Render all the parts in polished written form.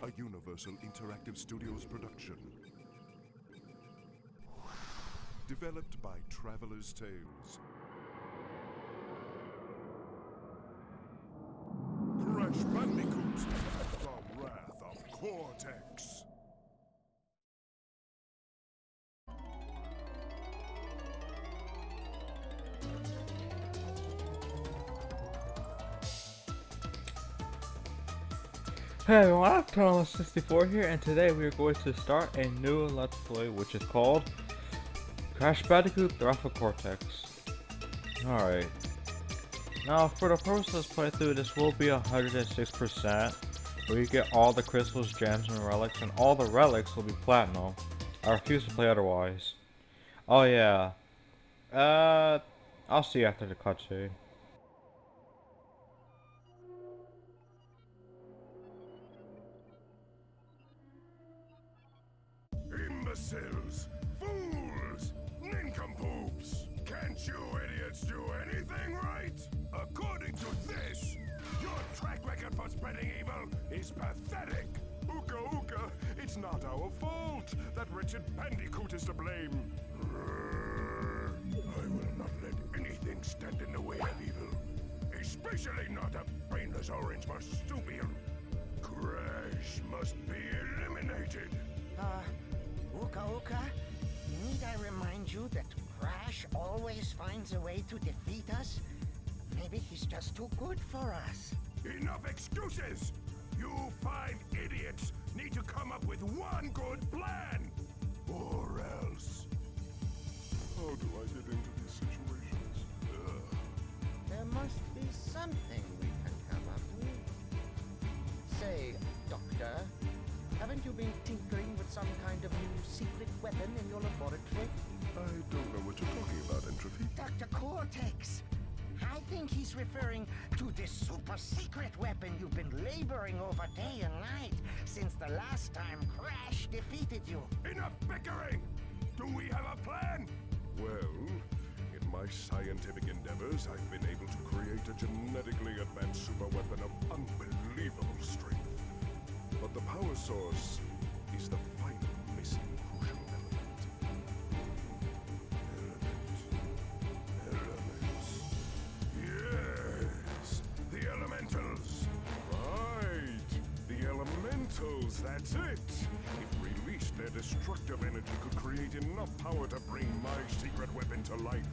a Universal Interactive Studios production. Developed by Traveler's Tales. Crash Bandicoot, the Wrath of Cortex. Hey everyone, Anthon-64 here, and today we are going to start a new Let's Play, which is called Crash Bandicoot, the Wrath of Cortex. Alright. Now, for the purpose of this playthrough, this will be 106%, where you get all the crystals, gems, and relics, and all the relics will be platinum. I refuse to play otherwise. Oh yeah. I'll see you after the cutscene. Imbeciles! Fools! Nincompoops! Can't you idiots do anything right? According to this, your track record for spreading evil is pathetic! Uka Uka, it's not our fault that Richard Bandicoot is to blame. I will not let anything stand in the way of evil, especially not a brainless orange marsupial. Crash must be eliminated. Uka Uka, need I remind you that Crash always finds a way to defeat us? Maybe he's just too good for us. Enough excuses! You 5 idiots need to come up with one good plan! Or else... How do I get into these situations? There must be something we can come up with. Say, Doctor, haven't you been tinkering with some kind of new secret weapon in your laboratory? I don't know what you're talking about, Entropy. Dr. Cortex! I think he's referring to this super secret weapon you've been laboring over day and night since the last time Crash defeated you. Enough bickering! Do we have a plan? Well, in my scientific endeavors, I've been able to create a genetically advanced super weapon of unbelievable strength. But the power source is the final missing crucial element. Elements. Yes, the elementals. Right, the elementals, that's it. If released, their destructive energy could create enough power to bring my secret weapon to life.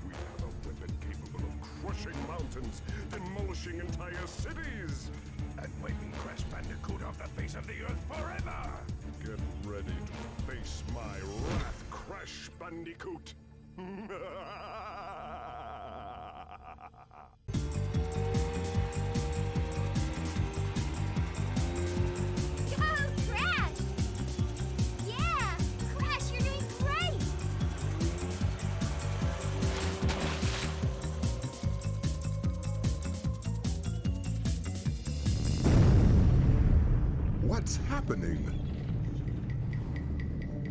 We have a weapon capable of crushing mountains, demolishing entire cities, and wiping Crash Bandicoot off the face of the earth forever! Get ready to face my wrath, Crash Bandicoot! What's happening?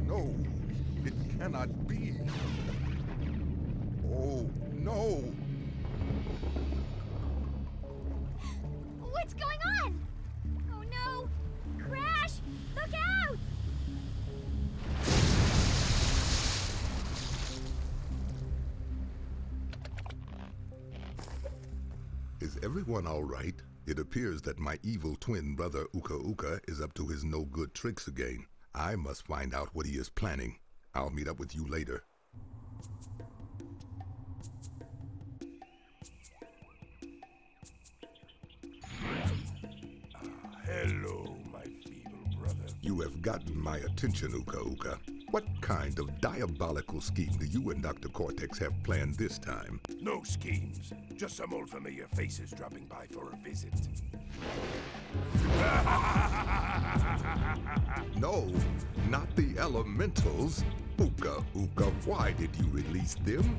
No, it cannot be. Oh, no! What's going on? Oh no! Crash! Look out! Is everyone all right? It appears that my evil twin brother Uka Uka is up to his no-good tricks again. I must find out what he is planning. I'll meet up with you later. Hello, my feeble brother. You have gotten my attention, Uka Uka. What kind of diabolical scheme do you and Dr. Cortex have planned this time? No schemes, just some old familiar faces dropping by for a visit. No, not the elementals. Uka Uka, why did you release them?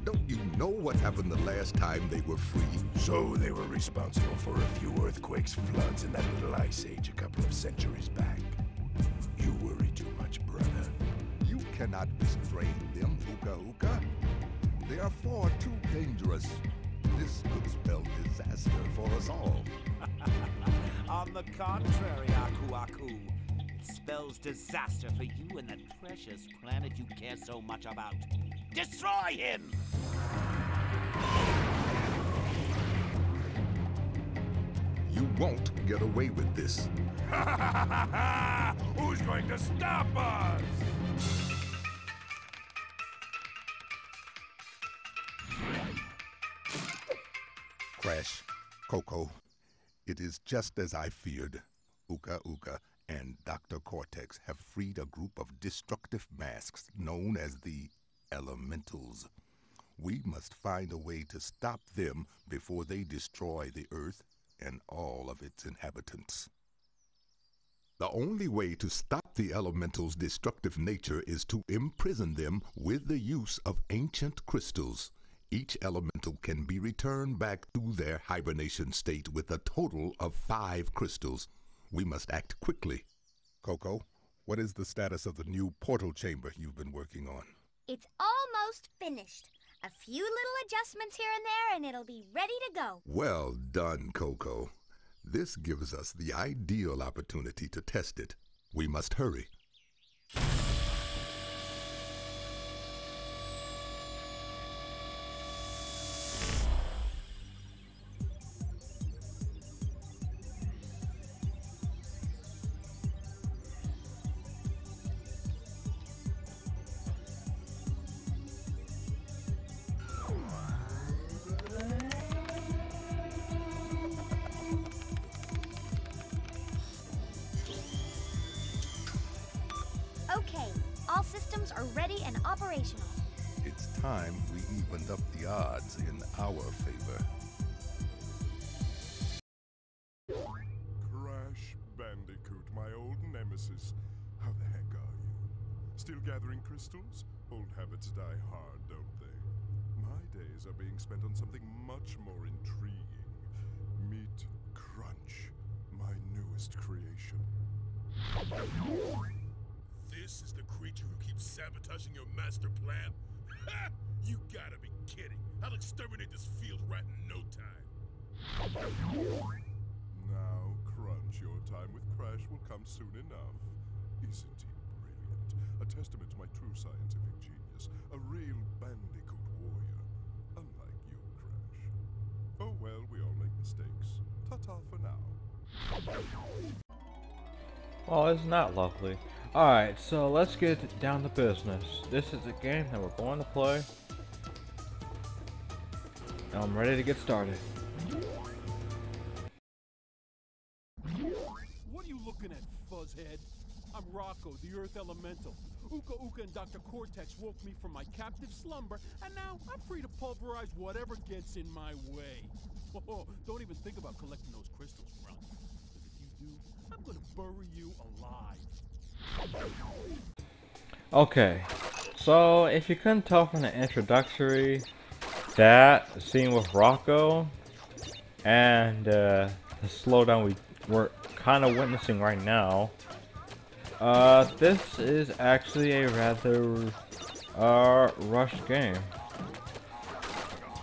Don't you know what happened the last time they were free? So they were responsible for a few earthquakes, floods, and that little ice age a couple of centuries back. You worry too much, brother. You cannot restrain them, Uka Uka. They are far too dangerous. This could spell disaster for us all. On On the contrary, Aku Aku. It spells disaster for you and that precious planet you care so much about. Destroy him! You won't get away with this. Who's going to stop us? Crash, Coco, it is just as I feared. Uka Uka and Dr. Cortex have freed a group of destructive masks known as the Elementals. We must find a way to stop them before they destroy the Earth and all of its inhabitants. The only way to stop the Elementals' destructive nature is to imprison them with the use of ancient crystals. Each elemental can be returned back to their hibernation state with a total of 5 crystals. We must act quickly. Coco, what is the status of the new portal chamber you've been working on? It's almost finished. A few little adjustments here and there, and it'll be ready to go. Well done, Coco. This gives us the ideal opportunity to test it. We must hurry. Okay, all systems are ready and operational. It's time we evened up the odds in our favor. Crash Bandicoot, my old nemesis. How the heck are you? Still gathering crystals? Old habits die hard, don't they? My days are being spent on something much more intriguing. Meet Crunch, my newest creation. This is the creature who keeps sabotaging your master plan? Ha! You gotta be kidding. I'll exterminate this field rat in no time. Now, Crunch, your time with Crash will come soon enough. Isn't he brilliant? A testament to my true scientific genius. A real Bandicoot warrior. Unlike you, Crash. Oh well, we all make mistakes. Ta-ta for now. Oh, isn't that lovely? Alright, so let's get down to business. This is a game that we're going to play. And I'm ready to get started. What are you looking at, fuzzhead? I'm Rocco, the Earth Elemental. Uka Uka and Dr. Cortex woke me from my captive slumber, and now I'm free to pulverize whatever gets in my way. Oh, don't even think about collecting those crystals, Grunt. Because if you do, I'm gonna bury you alive. Okay, so if you couldn't tell from the introductory, that scene with Rocco and the slowdown we're kind of witnessing right now, this is actually a rather rushed game,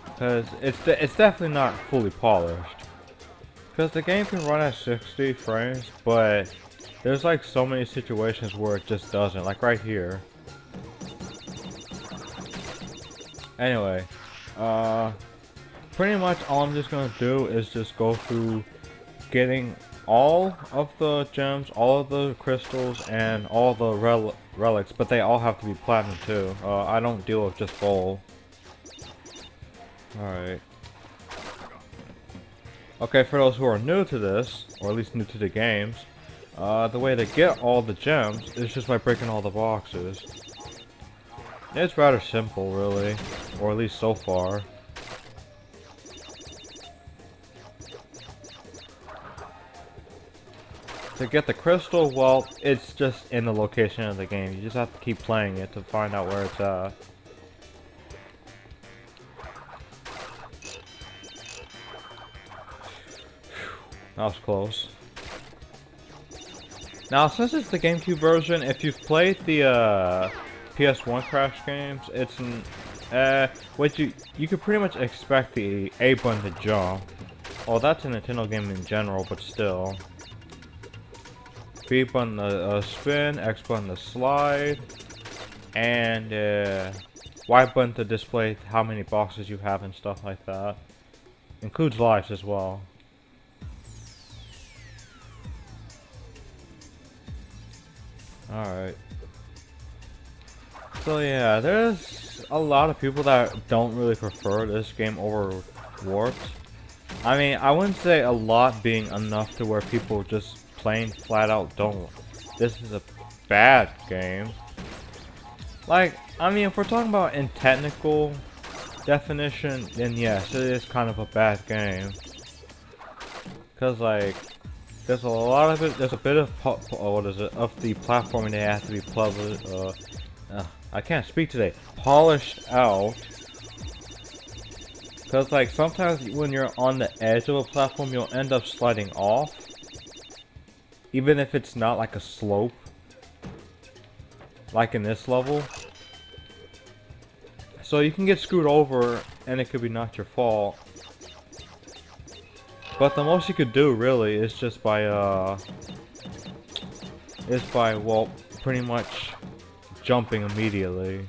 because it's definitely not fully polished, because the game can run at 60 frames, but there's like so many situations where it just doesn't, like right here. Anyway, pretty much all I'm just gonna do is just go through getting all of the gems, all of the crystals, and all the relics, but they all have to be platinum too. I don't deal with just gold. Alright. Okay, for those who are new to this, or at least new to the games, the way to get all the gems is just by breaking all the boxes. It's rather simple, really, or at least so far. To get the crystal, well, it's just in the location of the game. You just have to keep playing it to find out where it's at. That was close. Now, since it's the GameCube version, if you've played the PS1 Crash games, it's what you could pretty much expect the A button to jump. Well, that's a Nintendo game in general, but still. B button to spin, X button to slide, and Y button to display how many boxes you have and stuff like that. Includes lives as well. Alright. So yeah, there's a lot of people that don't really prefer this game over Warped. I mean, I wouldn't say a lot being enough to where people just plain flat out don't. This is a bad game. Like, I mean, if we're talking about in technical definition, then yes, it is kind of a bad game. Cause like, there's a lot of it. There's a bit of of the platforming that has to be I can't speak today. Polished out. Cause like sometimes when you're on the edge of a platform, you'll end up sliding off. Even if it's not like a slope. Like in this level. So you can get screwed over and it could be not your fault. But the most you could do really is just by well, pretty much jumping immediately.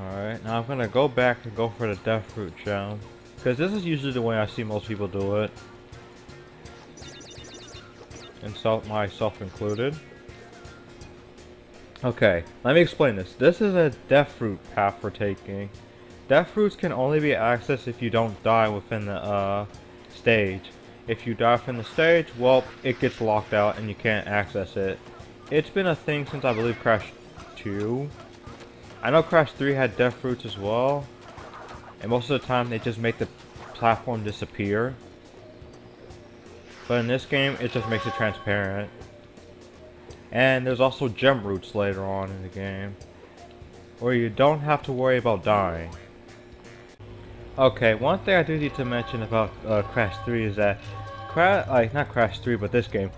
Alright, now I'm gonna go back and go for the Death Fruit gem. Because this is usually the way I see most people do it. And myself included. Okay, let me explain this. This is a Death Fruit path we're taking. Death Fruits can only be accessed if you don't die within the stage. If you die within the stage, well, it gets locked out and you can't access it. It's been a thing since I believe Crash 2. I know Crash 3 had Death Fruits as well. And most of the time they just make the platform disappear. But in this game, it just makes it transparent. And there's also gem roots later on in the game, where you don't have to worry about dying. Okay, one thing I do need to mention about Crash 3 is that, not Crash 3, but this game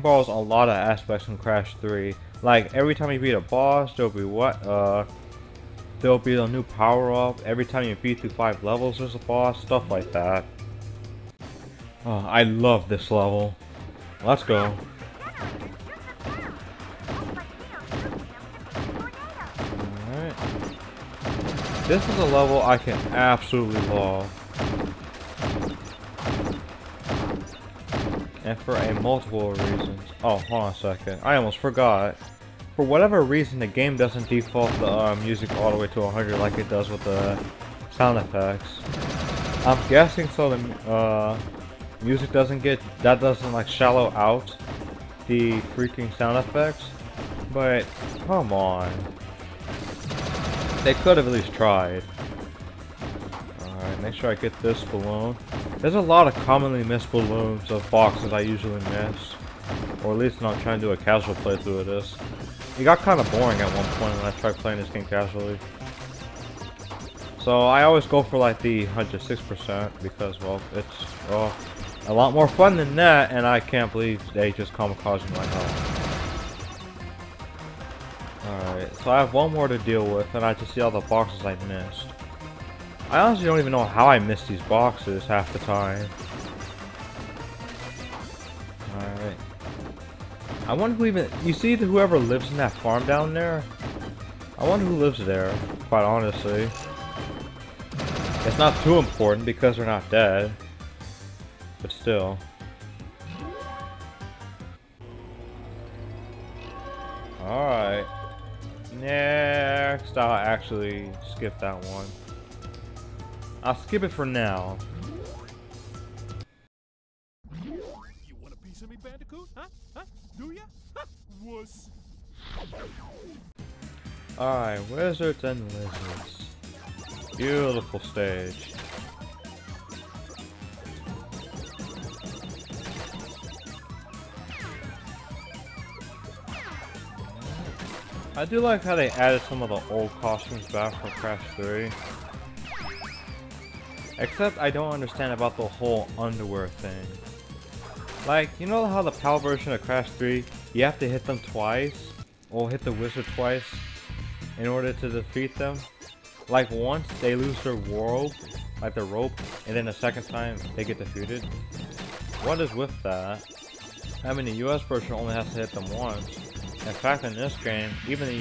borrows a lot of aspects from Crash 3. Like, every time you beat a boss, there'll be a new power-up. Every time you beat through 5 levels, there's a boss, stuff like that. Oh, I love this level. Let's go. This is a level I can absolutely love. And for a multiple reasons. Oh, hold on a second. I almost forgot. For whatever reason, the game doesn't default the music all the way to 100 like it does with the sound effects. I'm guessing so the music doesn't like shallow out the freaking sound effects. But, come on. They could have at least tried. Alright, make sure I get this balloon. There's a lot of commonly missed balloons of boxes I usually miss. Or at least when I'm trying to do a casual playthrough of this. It got kind of boring at one point when I tried playing this game casually. So I always go for like the 106% because, well, it's a lot more fun than that, and I can't believe they just kamikaze my health. Alright, so I have one more to deal with, and I just see all the boxes I missed. I honestly don't even know how I missed these boxes half the time. Alright. I wonder who even... You see whoever lives in that farm down there? I wonder who lives there, quite honestly. It's not too important because they're not dead. But still. Alright. Next, I'll actually skip that one. I'll skip it for now. You want a piece of me, Bandicoot? Huh? Huh? Do ya? Huh? Wuss. Alright, wizards and lizards. Beautiful stage. I do like how they added some of the old costumes back from Crash 3. Except I don't understand about the whole underwear thing. Like, you know how the PAL version of Crash 3, you have to hit them twice? Or hit the wizard twice in order to defeat them? like once they lose their world, like their rope, and then the second time they get defeated. What is with that? I mean, the US version only has to hit them once. In fact, in this game, even the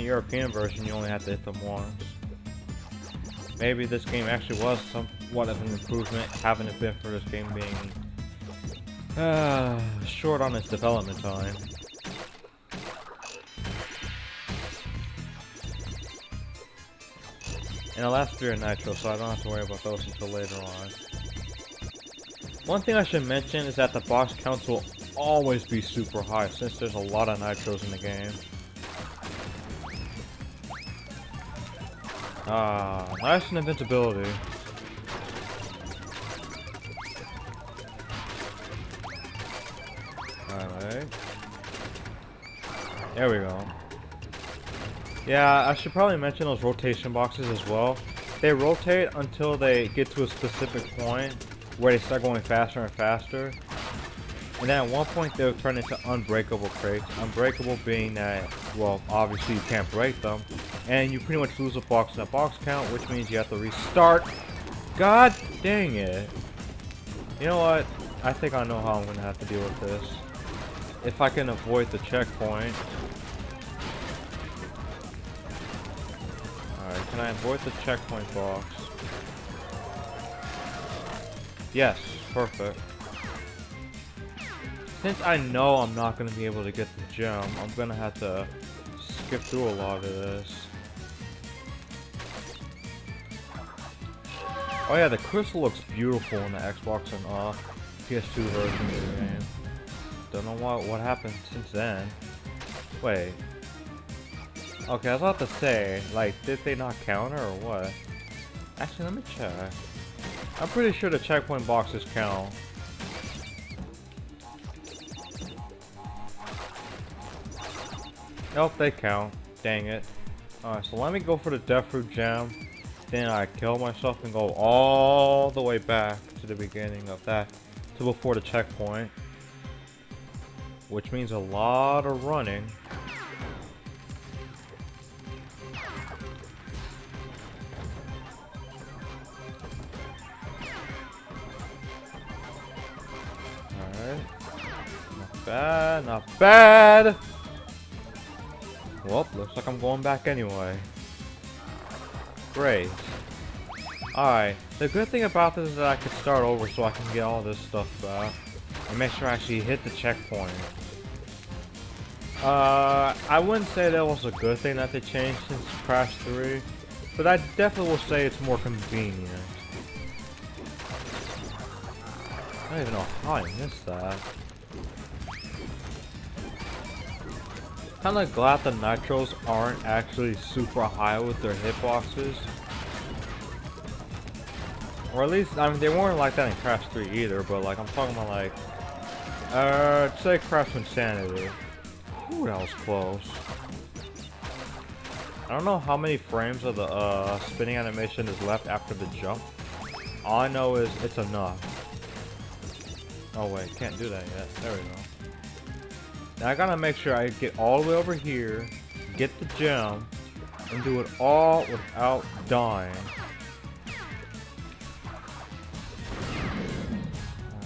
European version, you only have to hit them once. Maybe this game actually was somewhat of an improvement, having it been for this game being short on its development time. And the last 3 are nitro, so I don't have to worry about those until later on. One thing I should mention is that the box counts will always be super high, since there's a lot of nitros in the game. Ah, nice and invincibility. Alright. There we go. Yeah, I should probably mention those rotation boxes as well. They rotate until they get to a specific point where they start going faster and faster. And then at one point they'll turn into unbreakable crates. Unbreakable being that, well, obviously you can't break them. And you pretty much lose a box in a box count, which means you have to restart. God dang it. You know what? I think I know how I'm going to have to deal with this. If I can avoid the checkpoint. Alright, can I avoid the checkpoint box? Yes, perfect. Since I know I'm not going to be able to get the gem, I'm going to have to skip through a lot of this. Oh yeah, the crystal looks beautiful in the Xbox and PS2 version of the game. Don't know what happened since then. Wait. Okay, I was about to say, like, did they not counter or what? Actually, let me check. I'm pretty sure the checkpoint boxes count. Nope, they count. Dang it. Alright, so let me go for the Death Fruit Gem. Then I kill myself and go all the way back to the beginning of that, to before the checkpoint. Which means a lot of running. Alright. Not bad, not bad! Well, looks like I'm going back anyway. Great. Alright, the good thing about this is that I can start over so I can get all this stuff back. And make sure I actually hit the checkpoint. I wouldn't say that was a good thing that they changed since Crash 3. But I definitely will say it's more convenient. I don't even know how I missed that. Kinda glad the nitros aren't actually super high with their hitboxes. Or at least, I mean, they weren't like that in Crash 3 either, but like, I'm talking about like, say Crash Insanity. Ooh, that was close. I don't know how many frames of the spinning animation is left after the jump. All I know is it's enough. Oh wait, can't do that yet. There we go. Now I gotta make sure I get all the way over here, get the gem, and do it all without dying.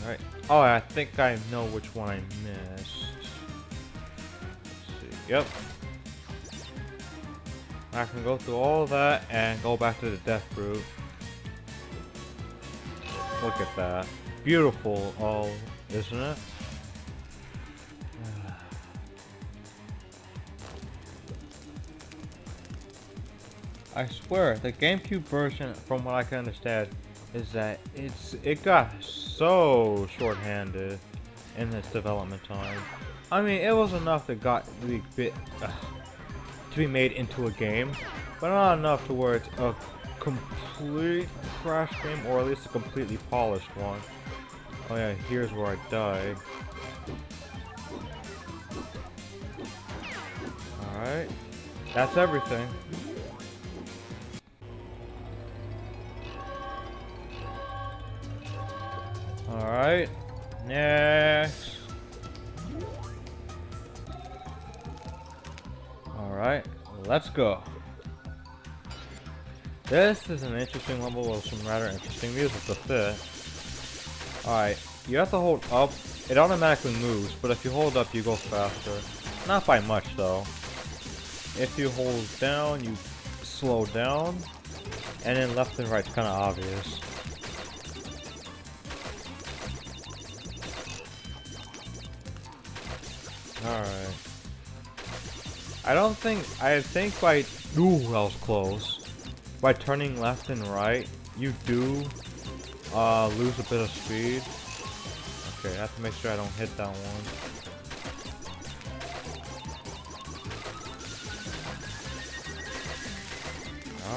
Alright. Oh, I think I know which one I missed. Let's see. Yep. I can go through all of that and go back to the Death Fruit. Look at that. Beautiful, oh, isn't it? I swear, the GameCube version, from what I can understand, is that it got so short-handed in its development time. I mean, it was enough that got to be made into a game, but not enough to where it's a complete Crash game, or at least a completely polished one. Oh yeah, here's where I died. Alright, that's everything. Alright, next. Alright, let's go. This is an interesting level with some rather interesting music to fit. Alright, you have to hold up. It automatically moves, but if you hold up, you go faster. Not by much, though. If you hold down, you slow down. And then left and right's kind of obvious. Alright. I think by, ooh, that was close. By turning left and right, you do lose a bit of speed. Okay, I have to make sure I don't hit that one.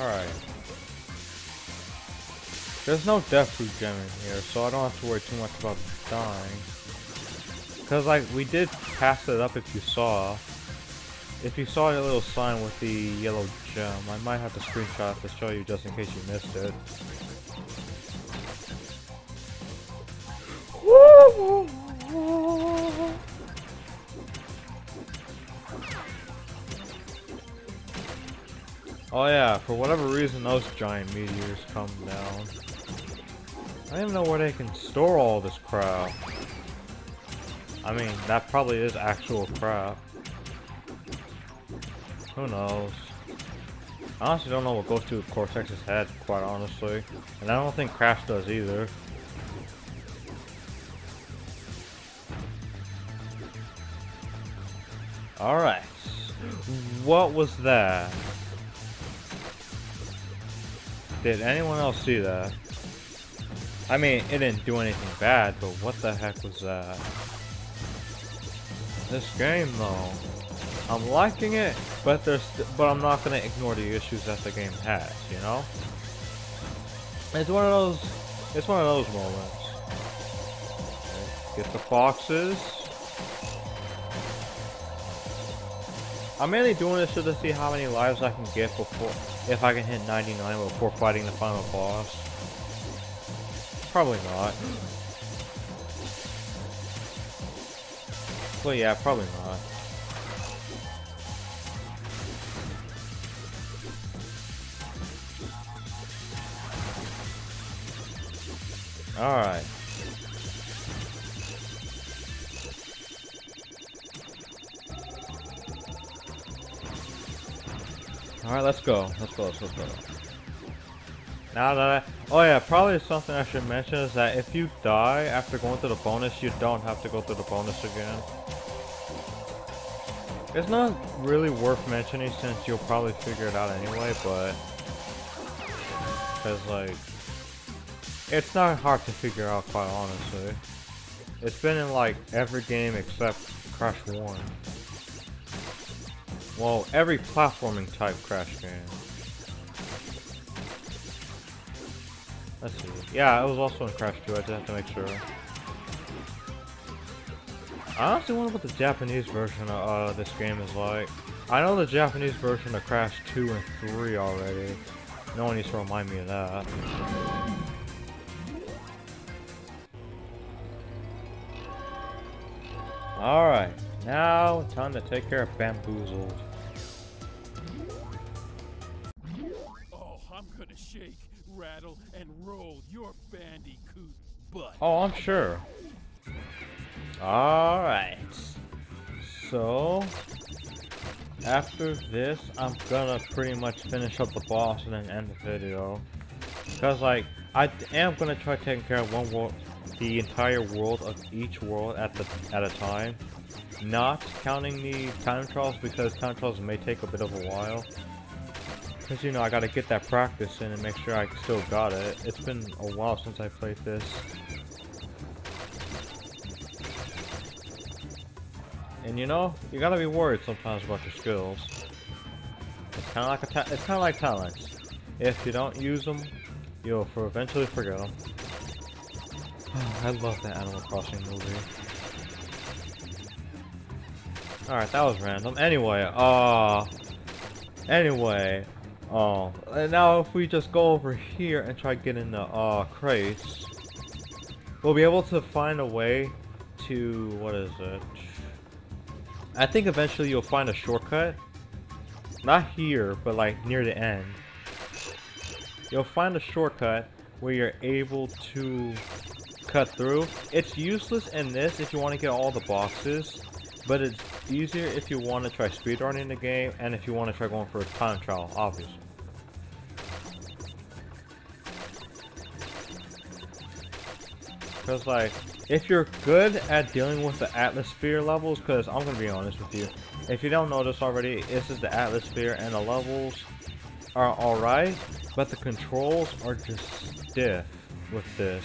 Alright. There's no death food gem in here, so I don't have to worry too much about dying. Cause like, we did pass it up if you saw. If you saw a little sign with the yellow gem, I might have to screenshot to show you just in case you missed it. Oh yeah, for whatever reason those giant meteors come down. I don't even know where they can store all this crap. I mean, that probably is actual crap. Who knows? I honestly don't know what goes through Cortex's head, quite honestly. And I don't think Crash does either. Alright. What was that? Did anyone else see that? I mean, it didn't do anything bad, but what the heck was that? This game, though. I'm liking it, but I'm not gonna ignore the issues that the game has, you know? It's one of those moments. Okay, get the boxes. I'm mainly doing this just to see how many lives I can get before, if I can hit 99 before fighting the final boss. Probably not. Well, yeah, probably not. Alright. Alright, let's go. Let's go. Now that oh yeah, probably something I should mention is that if you die after going through the bonus, you don't have to go through the bonus again. It's not really worth mentioning since you'll probably figure it out anyway, but because like it's not hard to figure out, quite honestly. It's been in like every game except Crash 1. Well, every platforming type Crash game. Let's see. Yeah, it was also in Crash 2, I just have to make sure. I honestly wonder what the Japanese version of this game is like. I know the Japanese version of Crash 2 and 3 already. No one needs to remind me of that. Alright, now time to take care of Bamboozled. Oh, I'm gonna shake, rattle, and roll your Bandicoot butt. Oh, I'm sure. Alright. So, after this, I'm gonna pretty much finish up the boss and then end the video. Because, like, I am gonna try taking care of one world, the entire world of each world at a time. Not counting the time trials, because time trials may take a bit of a while. Because, you know, I gotta get that practice in and make sure I still got it. It's been a while since I played this. And you know, you gotta be worried sometimes about your skills. It's kind of like talents. If you don't use them, you'll eventually forget them. I love that Animal Crossing movie. Alright, that was random. Anyway, and now if we just go over here and try getting the crates, we'll be able to find a way to, what is it? I think eventually you'll find a shortcut. Not here, but like near the end. you'll find a shortcut where you're able to cut through. It's useless in this if you want to get all the boxes, but it's easier if you want to try speedrunning the game and if you want to try going for a time trial, obviously. Because, like, if you're good at dealing with the atmosphere levels, because I'm going to be honest with you, if you don't know this already, this is the atmosphere and the levels are alright, but the controls are just stiff with this.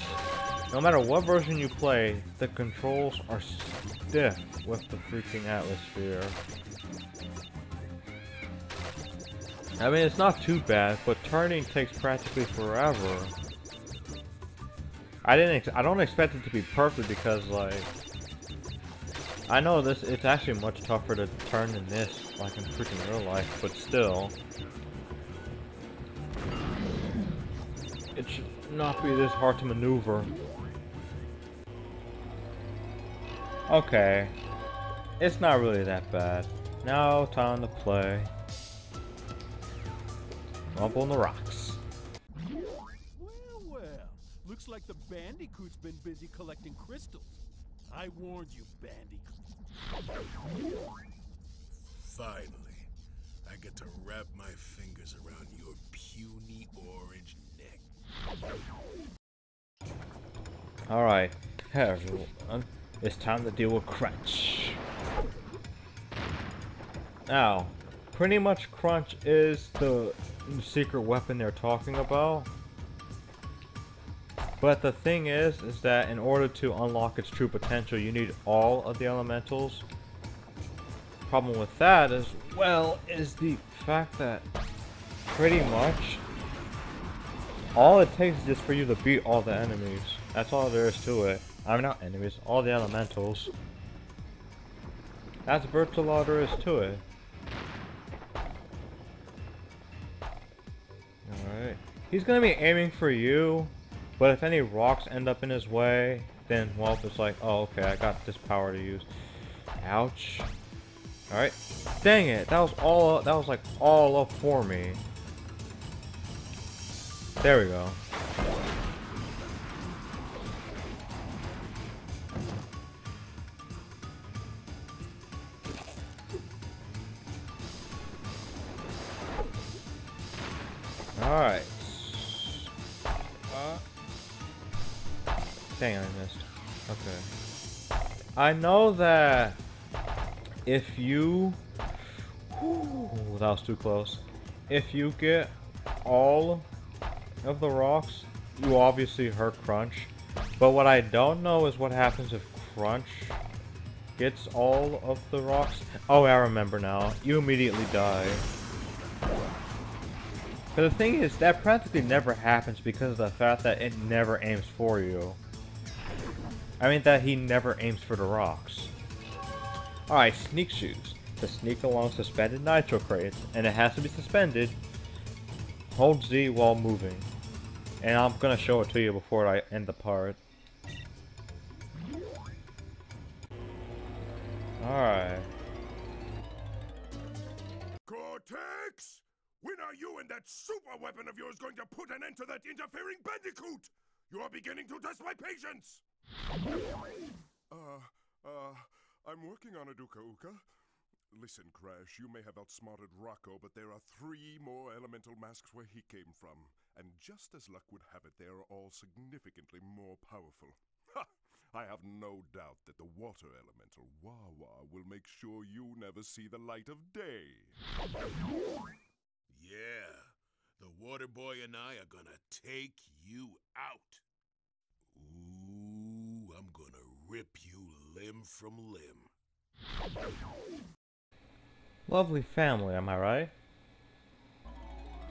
No matter what version you play, the controls are stiff with the freaking atmosphere. I mean, it's not too bad, but turning takes practically forever. I don't expect it to be perfect because, like, I know this, it's actually much tougher to turn than this, like in freaking real life, but still. It should not be this hard to maneuver. Okay. It's not really that bad. Now, time to play. Rumble in the Rocks. Well, looks like the Bandicoot's been busy collecting crystals. I warned you, Bandicoot. Finally, I get to wrap my fingers around your puny orange neck. Alright, hey everyone, it's time to deal with Crunch. Now, pretty much Crunch is the secret weapon they're talking about. But the thing is that in order to unlock its true potential, you need all of the elementals. Problem with that as well is the fact that pretty much all it takes is just for you to beat all the enemies. That's all there is to it. I mean, not enemies, all the elementals. That's virtually all there is to it. Alright. He's gonna be aiming for you, but if any rocks end up in his way, then, well, it's like, oh, okay, I got this power to use. Ouch. Alright. Dang it, that was like all up for me. There we go. Alright. Dang, I missed. Okay. I know that if you... Ooh, that was too close. If you get all of the rocks, you obviously hurt Crunch. But what I don't know is what happens if Crunch gets all of the rocks. Oh, I remember now. You immediately die. But the thing is, that practically never happens because of the fact that it never aims for you. I mean that he never aims for the rocks. Alright, sneak shoes. To sneak along suspended nitro crates, and it has to be suspended. Hold Z while moving. And I'm gonna show it to you before I end the part. Alright. Cortex! When are you and that super weapon of yours going to put an end to that interfering Bandicoot? You are beginning to test my patience! I'm working on it, Uka. Listen, Crash, you may have outsmarted Rocco, but there are 3 more elemental masks where he came from. And just as luck would have it, they are all significantly more powerful. Ha! I have no doubt that the water elemental, Wawa, will make sure you never see the light of day. Yeah, the water boy and I are gonna take you out. Ooh, I'm gonna rip you limb from limb. Lovely family, am I right?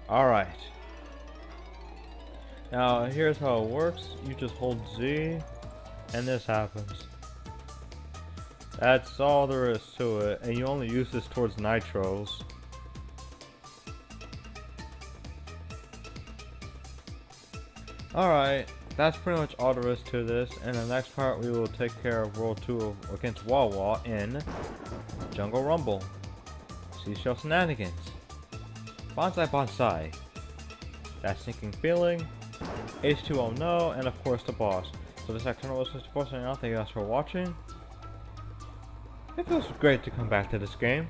Alright. Now, here's how it works. You just hold Z, and this happens. That's all there is to it, and you only use this towards nitros. Alright, that's pretty much all there is to this. In the next part, we will take care of World 2 against Wawa in Jungle Rumble. Seashell Shenanigans. Bonsai Bonsai. That Sinking Feeling, H2O No, and of course the boss. So this is Anthon-patapon signing out. Thank you guys for watching. It feels great to come back to this game.